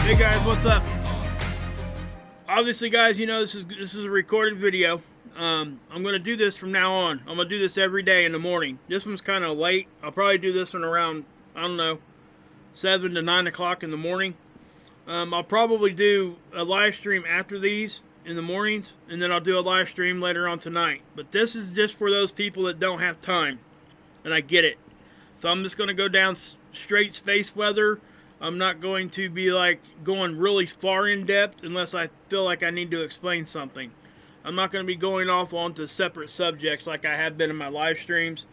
Hey guys, what's up? Obviously, guys, you know this is a recorded video. I'm gonna do this from now on. I'm gonna do this every day in the morning. This one's kind of late. I'll probably do this one around, I don't know, 7 to 9 o'clock in the morning. I'll probably do a live stream after these in the mornings, and then I'll do a live stream later on tonight. But this is just for those people that don't have time, and I get it. So I'm just gonna go down straight space weather. I'm not going to be like going really far in depth unless I feel like I need to explain something. I'm not going to be going off onto separate subjects like I have been in my live streams.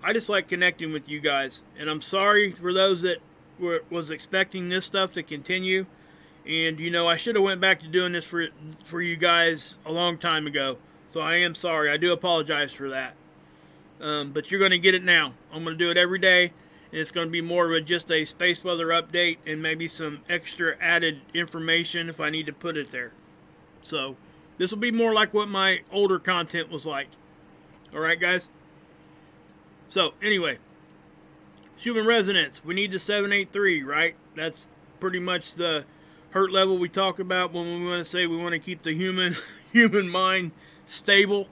I just like connecting with you guys. And I'm sorry for those that was expecting this stuff to continue. And you know, I should have went back to doing this for you guys a long time ago. So I am sorry. I do apologize for that. But you're going to get it now. I'm going to do it every day. And it's going to be more of just a space weather update and maybe some extra added information if I need to put it there. So this will be more like what my older content was like. Alright guys? So anyway, Schumann resonance. We need the 783, right? That's pretty much the hurt level we talk about when we want to say we want to keep the human mind stable.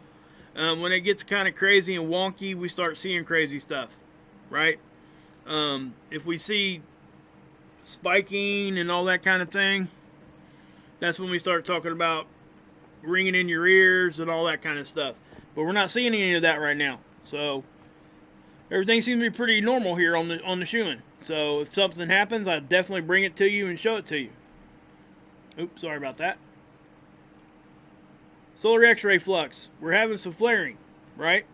When it gets kind of crazy and wonky, we start seeing crazy stuff, right? If we see spiking and all that kind of thing, that's when we start talking about ringing in your ears and all that kind of stuff. But we're not seeing any of that right now. So everything seems to be pretty normal here on the Schumann. So if something happens, I'll definitely bring it to you and show it to you. Oops, sorry about that. Solar X-ray flux. We're having some flaring, right?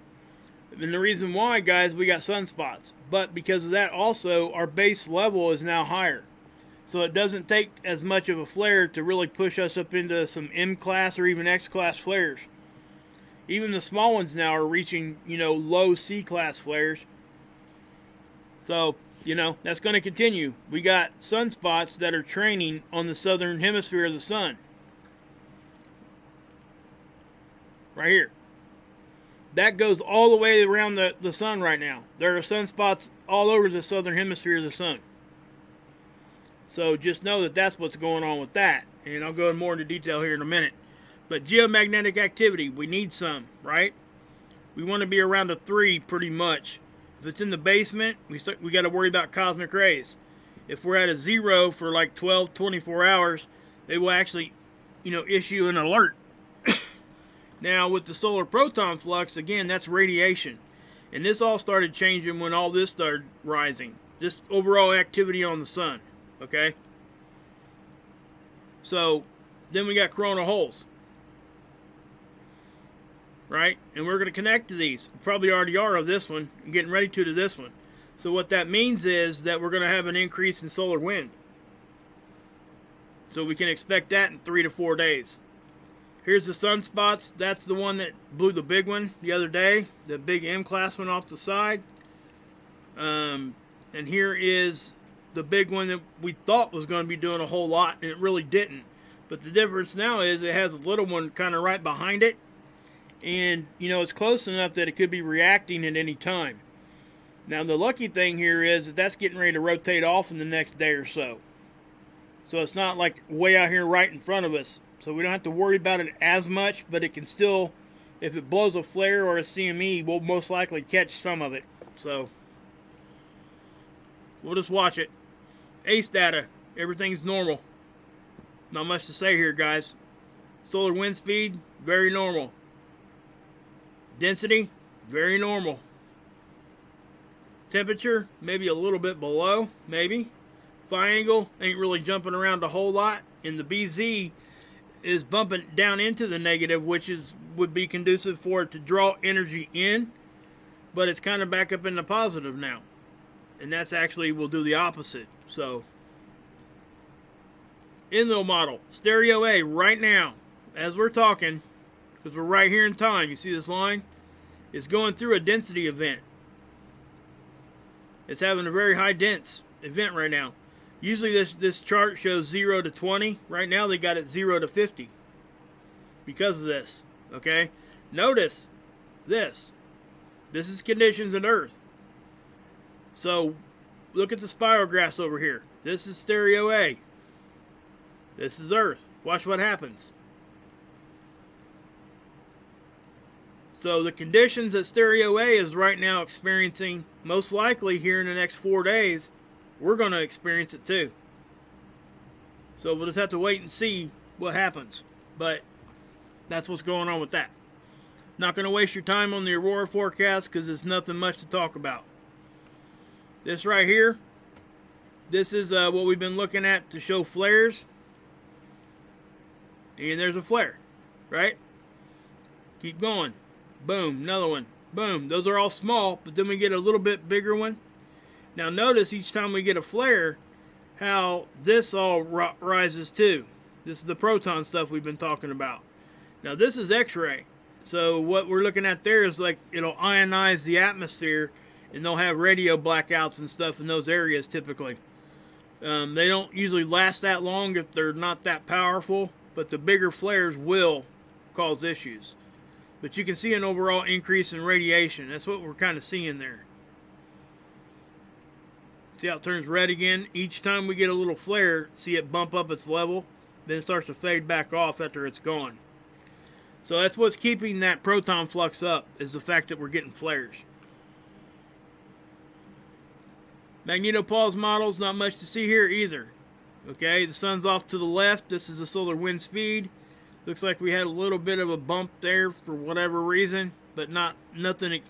And the reason why, guys, we got sunspots. But because of that also, our base level is now higher. So it doesn't take as much of a flare to really push us up into some M-class or even X-class flares. Even the small ones now are reaching, you know, low C-class flares. So, you know, that's going to continue. We got sunspots that are training on the southern hemisphere of the sun. Right here. That goes all the way around the sun right now. There are sunspots all over the southern hemisphere of the sun. So just know that that's what's going on with that. And I'll go more into detail here in a minute. But geomagnetic activity, we need some, right? We want to be around a 3 pretty much. If it's in the basement, we got to worry about cosmic rays. If we're at a 0 for like 12, 24 hours, they will actually, you know, issue an alert. Now, with the solar proton flux, again, that's radiation. And this all started changing when all this started rising. Just overall activity on the sun, okay? So, then we got coronal holes. Right? And we're going to connect to these. We probably already are of this one. And getting ready to this one. So what that means is that we're going to have an increase in solar wind. So we can expect that in 3 to 4 days. Here's the sunspots. That's the one that blew the big one the other day. The big M-class one off the side. And here is the big one that we thought was going to be doing a whole lot, and it really didn't. But the difference now is it has a little one kind of right behind it. And, you know, it's close enough that it could be reacting at any time. Now, the lucky thing here is that that's getting ready to rotate off in the next day or so. So it's not like way out here right in front of us. So we don't have to worry about it as much, but it can still, if it blows a flare or a CME, we'll most likely catch some of it. So we'll just watch it. ACE data, everything's normal. Not much to say here, guys. Solar wind speed, very normal. Density, very normal. Temperature, maybe a little bit below, maybe. Phi angle, ain't really jumping around a whole lot. And the BZ is bumping down into the negative, which would be conducive for it to draw energy in, but it's kind of back up in the positive now, and that's actually will do the opposite. So Enlil model, stereo A right now as we're talking, because we're right here in time. You see this line? It's going through a density event. It's having a very high dense event right now. Usually this chart shows 0 to 20. Right now they got it 0 to 50 because of this. Okay? Notice this. This is conditions on Earth. So look at the spiral graphs over here. This is stereo A. This is Earth. Watch what happens. So the conditions that Stereo A is right now experiencing, most likely here in the next 4 days, we're going to experience it too. So we'll just have to wait and see what happens. But that's what's going on with that. Not going to waste your time on the aurora forecast because there's nothing much to talk about. This right here, this is what we've been looking at to show flares. And there's a flare, right? Keep going. Boom, another one. Boom. Those are all small, but then we get a little bit bigger one. Now notice each time we get a flare, how this all rises too. This is the proton stuff we've been talking about. Now this is X-ray. So what we're looking at there is like it'll ionize the atmosphere, and they'll have radio blackouts and stuff in those areas typically. They don't usually last that long if they're not that powerful, but the bigger flares will cause issues. But you can see an overall increase in radiation. That's what we're kind of seeing there. See how it turns red again? Each time we get a little flare, see it bump up its level, then it starts to fade back off after it's gone. So that's what's keeping that proton flux up, is the fact that we're getting flares. Magnetopause models, not much to see here either. Okay, the sun's off to the left. This is the solar wind speed. Looks like we had a little bit of a bump there for whatever reason, but nothing,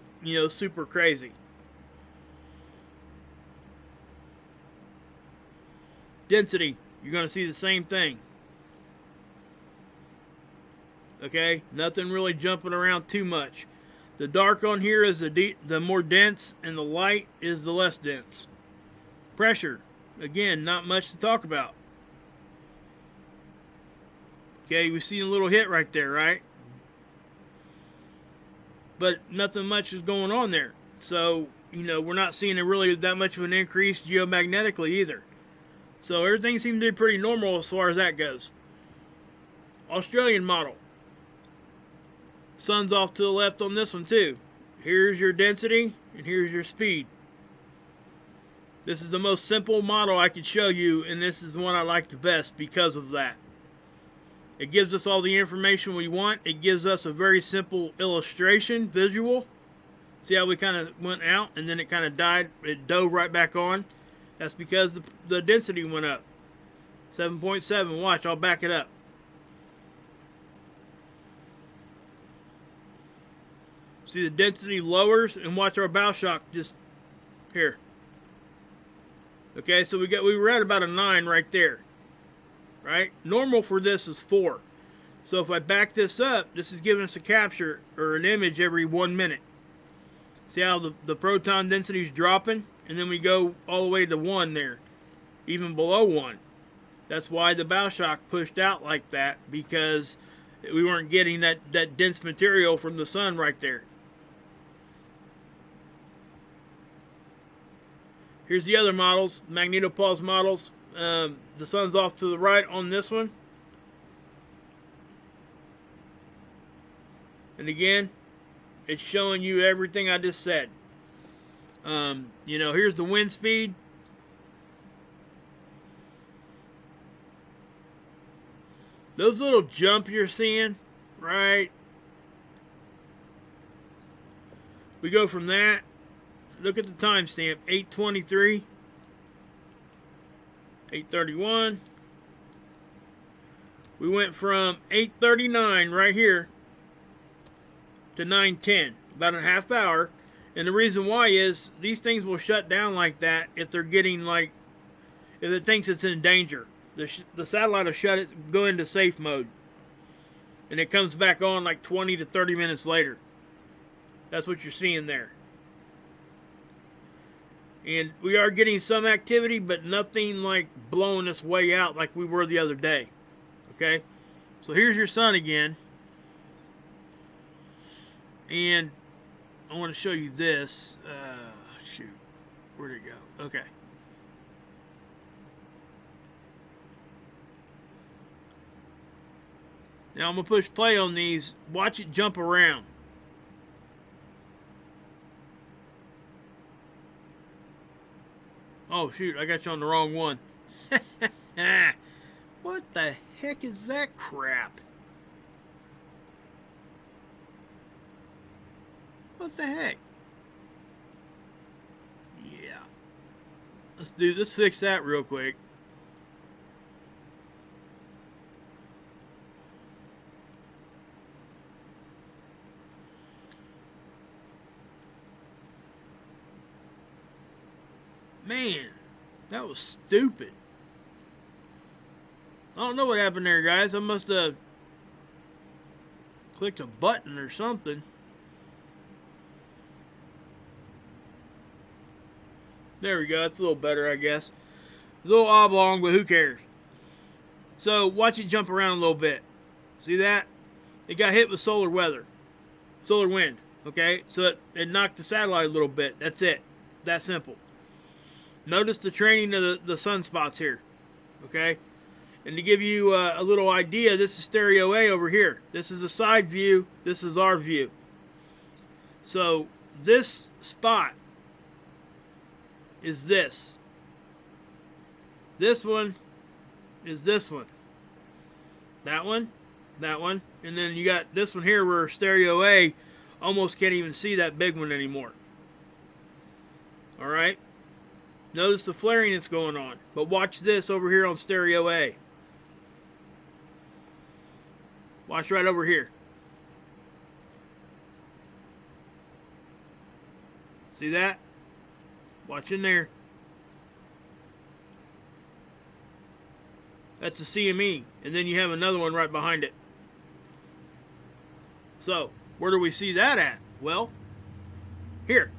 super crazy. Density, you're going to see the same thing. Okay, nothing really jumping around too much. The dark on here is the more dense, and the light is the less dense. Pressure, again, not much to talk about. Okay, we've seen a little hit right there, right? But nothing much is going on there. So, we're not seeing really that much of an increase geomagnetically either. So everything seems to be pretty normal as far as that goes. Australian model. Sun's off to the left on this one too. Here's your density and here's your speed. This is the most simple model I could show you, and this is the one I like the best because of that. It gives us all the information we want. It gives us a very simple illustration, visual. See how we kind of went out and then it kind of died. It dove right back on. That's because the density went up. 7.7. Watch, I'll back it up. See, the density lowers, and watch our bow shock just here. Okay, so we were at about a 9 right there. Right? Normal for this is 4. So if I back this up, this is giving us a capture or an image every 1 minute. See how the proton density is dropping? And then we go all the way to 1 there. Even below 1. That's why the bow shock pushed out like that, because we weren't getting that dense material from the sun right there. Here's the other models, magnetopause models. The sun's off to the right on this one. And again, it's showing you everything I just said. Here's the wind speed. Those little jumps you're seeing, right? We go from that. Look at the timestamp, 8:23, 8:31. We went from 8:39 right here to 9:10, about a half hour. And the reason why is these things will shut down like that if they're getting if it thinks it's in danger. The satellite will shut it, go into safe mode, and it comes back on like 20 to 30 minutes later. That's what you're seeing there. And we are getting some activity, but nothing like blowing us way out like we were the other day. Okay? So here's your sun again. And I want to show you this. Shoot. Where'd it go? Okay. Now I'm going to push play on these. Watch it jump around. Oh, shoot. I got you on the wrong one. What? What the heck is that crap? What the heck? Yeah. Let's fix that real quick. Man, that was stupid. I don't know what happened there, guys. I must have clicked a button or something. There we go. It's a little better, I guess. A little oblong, but who cares? So, watch it jump around a little bit. See that? It got hit with solar wind. Okay? So, it knocked the satellite a little bit. That's it. That simple. Notice the training of the sunspots here. Okay? And to give you a little idea, this is stereo A over here. This is a side view. This is our view. So, this spot is this. This one is this one. That one. And then you got this one here where stereo A almost can't even see that big one anymore. Alright? Notice the flaring that's going on. But watch this over here on stereo A. Watch right over here. See that? Watch in there. That's a CME. And then you have another one right behind it. So, where do we see that at? Well, here.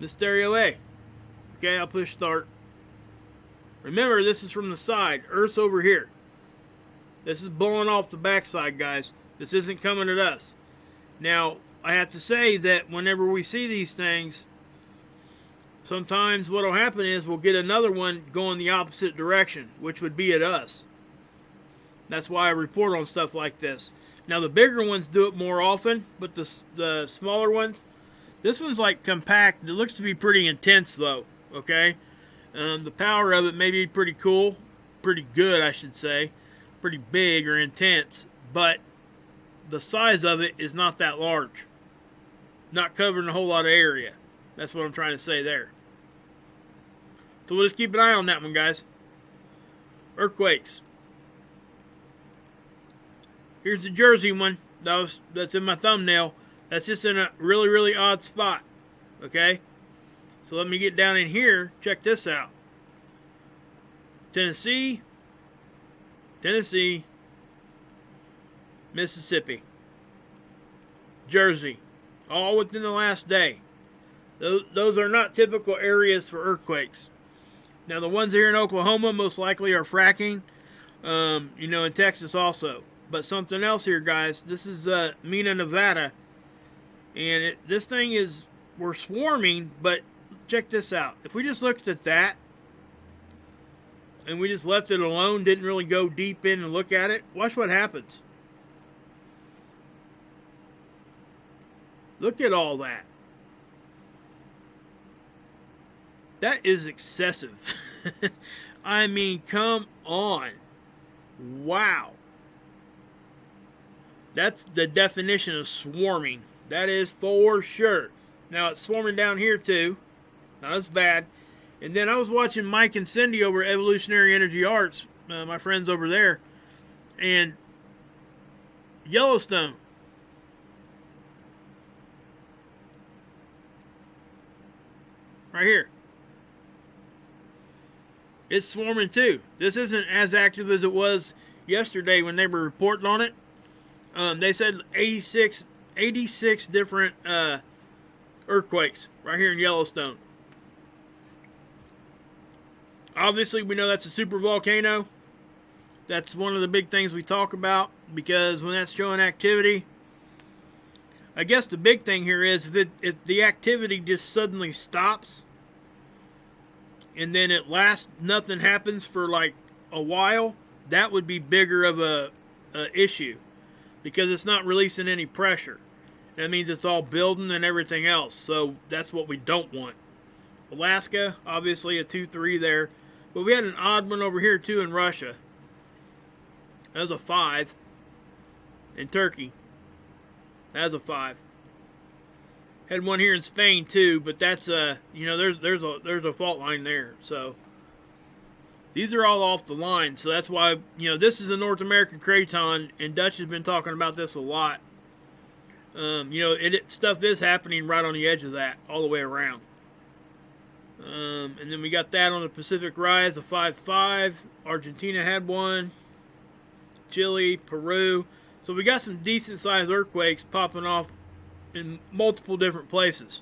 The stereo A. Okay, I'll push start. Remember, this is from the side. Earth's over here. This is blowing off the backside, guys. This isn't coming at us. Now, I have to say that whenever we see these things, sometimes what will happen is we'll get another one going the opposite direction, which would be at us. That's why I report on stuff like this. Now, the bigger ones do it more often, but the smaller ones, this one's like compact. It looks to be pretty intense, though. Okay? The power of it may be pretty cool. Pretty good, I should say. Pretty big or intense. But the size of it is not that large. Not covering a whole lot of area. That's what I'm trying to say there. So we'll just keep an eye on that one, guys. Earthquakes. Here's the Jersey one. That's in my thumbnail. That's just in a really, really odd spot. Okay? So let me get down in here. Check this out. Tennessee, Mississippi, Jersey. All within the last day. Those are not typical areas for earthquakes. Now, the ones here in Oklahoma most likely are fracking. In Texas also. But something else here, guys. This is Mena, Nevada. And this thing is, we're swarming, but check this out. If we just looked at that, and we just left it alone, didn't really go deep in and look at it, watch what happens. Look at all that. That is excessive. I mean, come on. Wow. That's the definition of swarming. That is for sure. Now, it's swarming down here, too. Not as bad. And then I was watching Mike and Cindy over at Evolutionary Energy Arts, my friends over there, and Yellowstone. Right here. It's swarming too. This isn't as active as it was yesterday when they were reporting on it. They said 86 different earthquakes right here in Yellowstone. Obviously, we know that's a super volcano. That's one of the big things we talk about, because when that's showing activity, I guess the big thing here is if the activity just suddenly stops and then it lasts, nothing happens for like a while, that would be bigger of a issue, because it's not releasing any pressure. That means it's all building and everything else. So that's what we don't want. Alaska, obviously a 2-3 there. But we had an odd one over here too in Russia. That was a 5. In Turkey, that was a 5. Had one here in Spain too, but that's you know, there's a fault line there. So these are all off the line. So that's why, you know, this is a North American craton, and Dutch has been talking about this a lot. You know, stuff is happening right on the edge of that, all the way around. And then we got that on the Pacific Rise, a 5.5. Argentina had one. Chile, Peru. So we got some decent sized earthquakes popping off in multiple different places.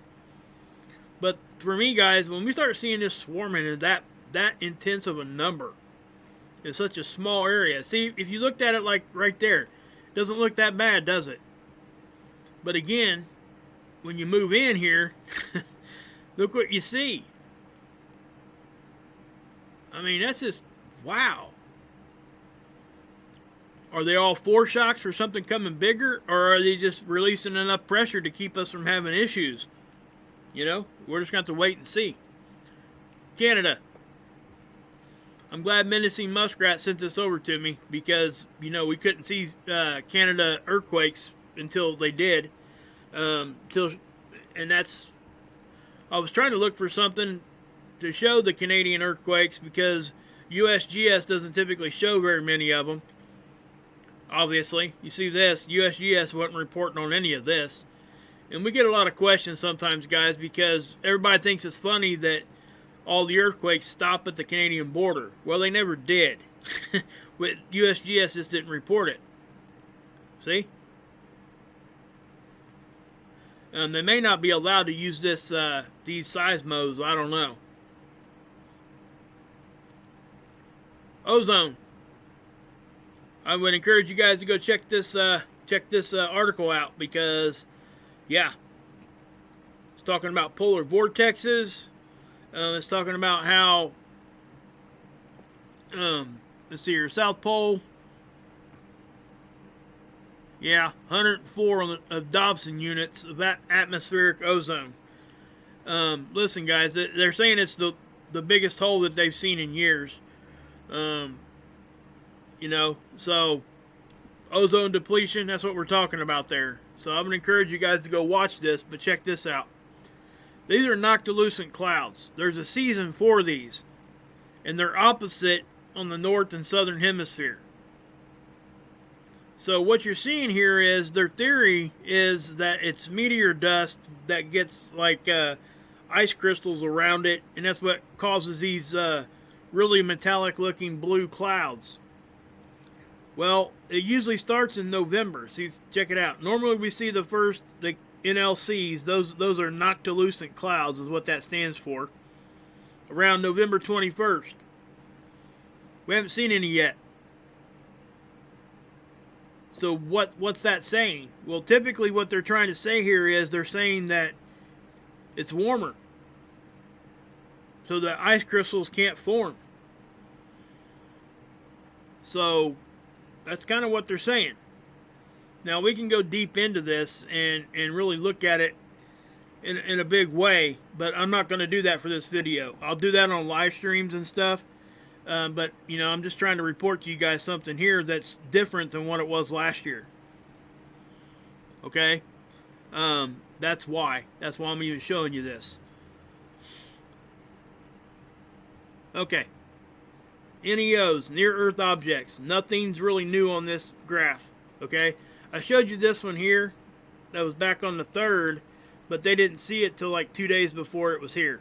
But for me, guys, when we start seeing this swarming and that intense of a number in such a small area, see, if you looked at it like right there, it doesn't look that bad, does it? But again, when you move in here, look what you see. I mean, that's just, wow. Are they all foreshocks for something coming bigger, or are they just releasing enough pressure to keep us from having issues? You know, we're just going to have to wait and see. Canada. I'm glad Menacing Muskrat sent this over to me because, you know, we couldn't see Canada earthquakes until they did. And that's, I was trying to look for something to show the Canadian earthquakes because USGS doesn't typically show very many of them. Obviously, you see this, USGS wasn't reporting on any of this. And we get a lot of questions sometimes, guys, because everybody thinks it's funny that all the earthquakes stop at the Canadian border. Well, they never did. With USGS just didn't report it. See? They may not be allowed to use this these seismos. I don't know. Ozone. I would encourage you guys to go check this article out because, yeah, it's talking about polar vortexes. It's talking about how, let's see here, South Pole. Yeah, 104 of Dobson units of atmospheric ozone. Listen, guys, they're saying it's the biggest hole that they've seen in years. You know, so ozone depletion, that's what we're talking about there. So I'm going to encourage you guys to go watch this, but check this out. These are Noctolucent clouds. There's a season for these, and they're opposite on the north and southern hemisphere. So what you're seeing here is their theory is that it's meteor dust that gets like ice crystals around it, and that's what causes these really metallic looking blue clouds. Well, it usually starts in November. See, check it out. Normally we see the NLCs, those are Noctolucent clouds is what that stands for, around November 21st. We haven't seen any yet. So what's that saying? Well, typically what they're trying to say here is they're saying that it's warmer, so the ice crystals can't form. So that's kind of what they're saying. Now we can go deep into this and really look at it in a big way, but I'm not going to do that for this video. I'll do that on live streams and stuff. But, you know, I'm just trying to report to you guys something here that's different than what it was last year. Okay? That's why. That's why I'm even showing you this. Okay. NEOs, near-Earth objects. Nothing's really new on this graph. Okay? I showed you this one here. That was back on the 3rd. But they didn't see it till like 2 days before it was here.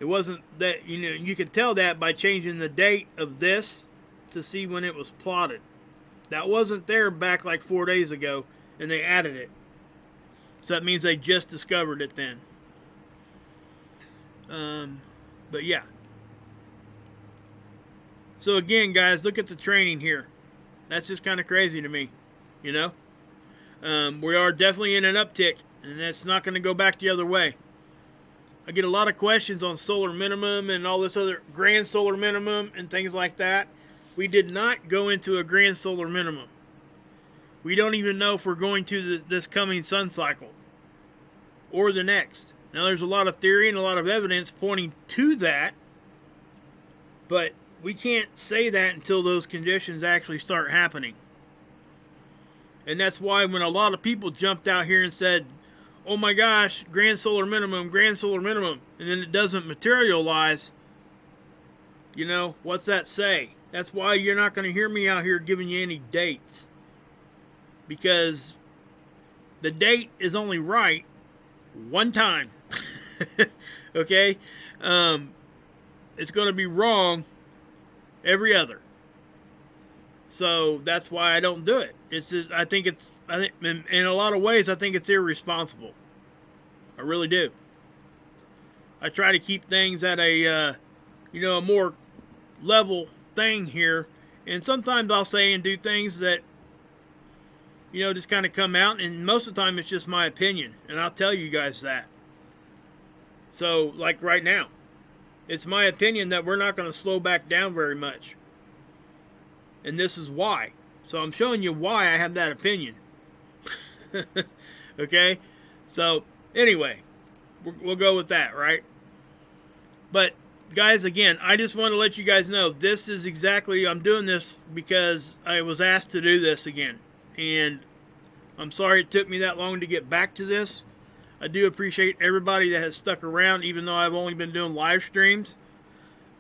It wasn't that, you know, you could tell that by changing the date of this to see when it was plotted. That wasn't there back like 4 days ago, and they added it. So that means they just discovered it then. But yeah. So again, guys, look at the training here. That's just kind of crazy to me, you know. We are definitely in an uptick, and that's not going to go back the other way. I get a lot of questions on solar minimum and all this other grand solar minimum and things like that. We did not go into a grand solar minimum. We don't even know if we're going to this coming sun cycle or the next. Now there's a lot of theory and a lot of evidence pointing to that, but we can't say that until those conditions actually start happening. And that's why when a lot of people jumped out here and said, oh my gosh, grand solar minimum, and then it doesn't materialize, you know, what's that say? That's why you're not going to hear me out here giving you any dates. Because the date is only right one time. Okay? It's going to be wrong every other. So that's why I don't do it. I think in a lot of ways, I think it's irresponsible. I really do. I try to keep things at a more level thing here. And sometimes I'll say and do things that, just kind of come out. And most of the time it's just my opinion. And I'll tell you guys that. So, like right now, it's my opinion that we're not going to slow back down very much. And this is why. So I'm showing you why I have that opinion. Okay? So, anyway, we'll go with that, right? But, guys, again, I just want to let you guys know, this is exactly, I'm doing this because I was asked to do this again. And I'm sorry it took me that long to get back to this. I do appreciate everybody that has stuck around, even though I've only been doing live streams.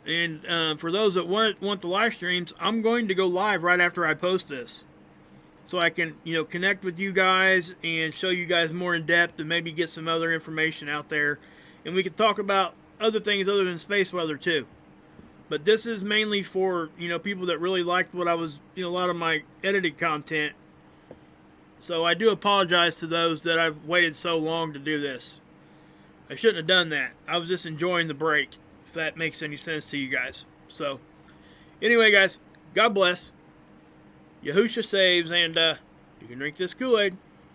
And for those that want the live streams, I'm going to go live right after I post this. So I can, connect with you guys and show you guys more in depth and maybe get some other information out there. And we can talk about other things other than space weather too. But this is mainly for, people that really liked what I was, a lot of my edited content. So I do apologize to those that I've waited so long to do this. I shouldn't have done that. I was just enjoying the break, if that makes any sense to you guys. So, anyway, guys, God bless. Yahusha saves, and you can drink this Kool-Aid.